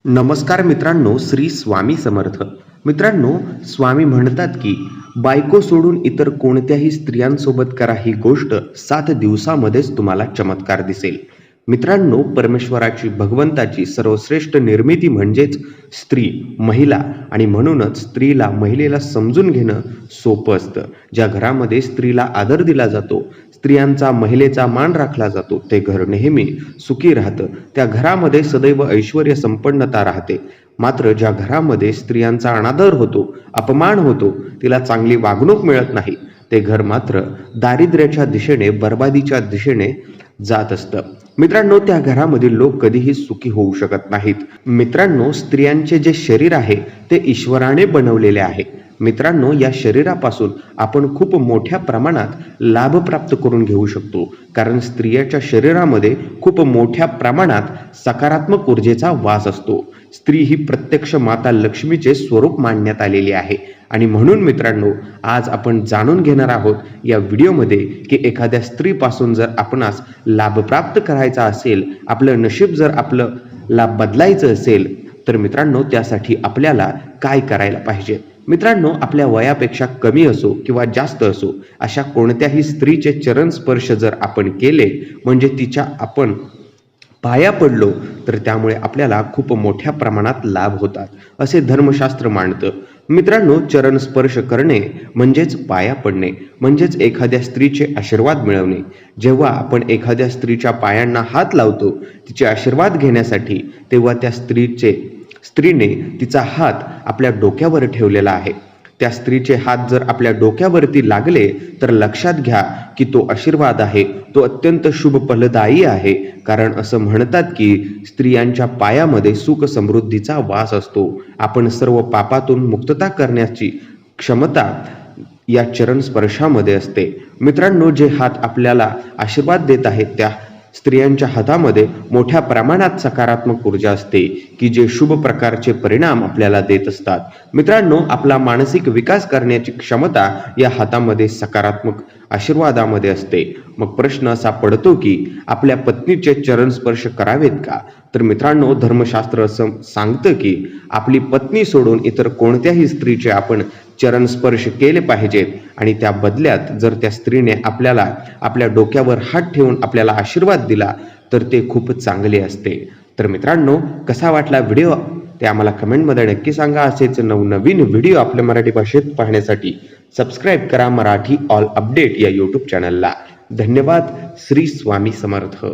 नमस्कार मित्रांनो, श्री स्वामी समर्थ. मित्रांनो, स्वामी म्हणतात की बायको सोडून इतर कोणत्याही स्त्रियांसोबत करा ही गोष्ट 7 दिवसामध्येच तुम्हाला चमत्कार दिसेल. मित्रांनो, परमेश्वराची भगवंताची सर्वश्रेष्ठ निर्मिती म्हणजेच स्त्री, महिला आणि म्हणूनच स्त्रीला महिलेला समजून घेणं सोपं असतं. ज्या घरामध्ये स्त्रीला आदर दिला जातो, स्त्रियांचा महिलेचा मान राखला जातो, ते घर नेहमी सुखी राहतं. त्या घरामध्ये सदैव ऐश्वर्य संपन्नता राहते. मात्र ज्या घरामध्ये स्त्रियांचा अनादर होतो, अपमान होतो, तिला चांगली वागणूक मिळत नाही, ते घर मात्र दारिद्र्याच्या दिशेने, बर्बादीच्या दिशेने जात असतं. मित्रांनो, त्या घरामधील लोक कधीही सुखी होऊ शकत नाहीत. मित्रांनो, स्त्रियांचे जे शरीर आहे ते ईश्वराने बनवलेले आहे. मित्रांनो, या शरीरापासून आपण खूप मोठ्या प्रमाणात लाभ प्राप्त करून घेऊ शकतो, कारण स्त्रियाच्या शरीरामध्ये खूप मोठ्या प्रमाणात सकारात्मक ऊर्जेचा वास असतो. स्त्री ही प्रत्यक्ष माता लक्ष्मीचे स्वरूप मानण्यात आलेली आहे. आणि म्हणून मित्रांनो, आज आपण जाणून घेणार आहोत या व्हिडिओमध्ये की एखाद्या स्त्रीपासून जर आपणास लाभ प्राप्त करायचा असेल, आपलं नशीब जर आपल्याला बदलायचं असेल, तर मित्रांनो त्यासाठी आपल्याला काय करायला पाहिजे. मित्रांनो, आपल्या वयापेक्षा कमी असो किंवा जास्त असो, अशा कोणत्याही स्त्रीचे चरण स्पर्श जर आपण केले, म्हणजे तिच्या आपण पाया पडलो, तर त्यामुळे आपल्याला खूप मोठ्या प्रमाणात लाभ होतात, असे धर्मशास्त्र मानतं. मित्रांनो, चरण स्पर्श करणे म्हणजेच पाया पडणे, म्हणजेच एखाद्या स्त्रीचे आशीर्वाद मिळवणे. जेव्हा आपण एखाद्या स्त्रीच्या पायांना हात लावतो तिचे आशीर्वाद घेण्यासाठी, तेव्हा त्या स्त्रीने तिचा हात आपल्या डोक्यावर ठेवलेला आहे. त्या स्त्रीचे हात जर आपल्या डोक्यावरती लागले तर लक्षात घ्या की तो आशीर्वाद आहे, तो अत्यंत शुभ फलदायी आहे. कारण असं म्हणतात की स्त्रियांच्या पायामध्ये सुख समृद्धीचा वास असतो. आपण सर्व पापातून मुक्तता करण्याची क्षमता या चरण स्पर्शामध्ये असते. मित्रांनो, जे हात आपल्याला आशीर्वाद देत आहेत त्या स्त्रियांच्या हातामध्ये मोठ्या प्रमाणात सकारात्मक ऊर्जा असते की जे शुभ प्रकारचे परिणाम आपल्याला देत असतात. मित्रांनो, आपला मानसिक विकास करण्याची क्षमता या हातामध्ये सकारात्मक आशीर्वादामध्ये असते. मग प्रश्न असा पडतो की आपल्या पत्नीचे चरण स्पर्श करावेत का? तर मित्रांनो, धर्मशास्त्र असं सांगतं की आपली पत्नी सोडून इतर कोणत्याही स्त्रीचे आपण चरण स्पर्श केले पाहिजेत. आणि त्या बदल्यात जर त्या स्त्रीने आपल्याला आपल्या डोक्यावर हात ठेवून आपल्याला आशीर्वाद दिला तर ते खूप चांगले असते. तर मित्रांनो, कसा वाटला व्हिडिओ ते आम्हाला कमेंटमध्ये नक्की सांगा. असेच नवनवीन व्हिडिओ आपल्या मराठी भाषेत पाहण्यासाठी सबस्क्राईब करा मराठी ऑल अपडेट या यूट्यूब चॅनलला. धन्यवाद. श्री स्वामी समर्थ.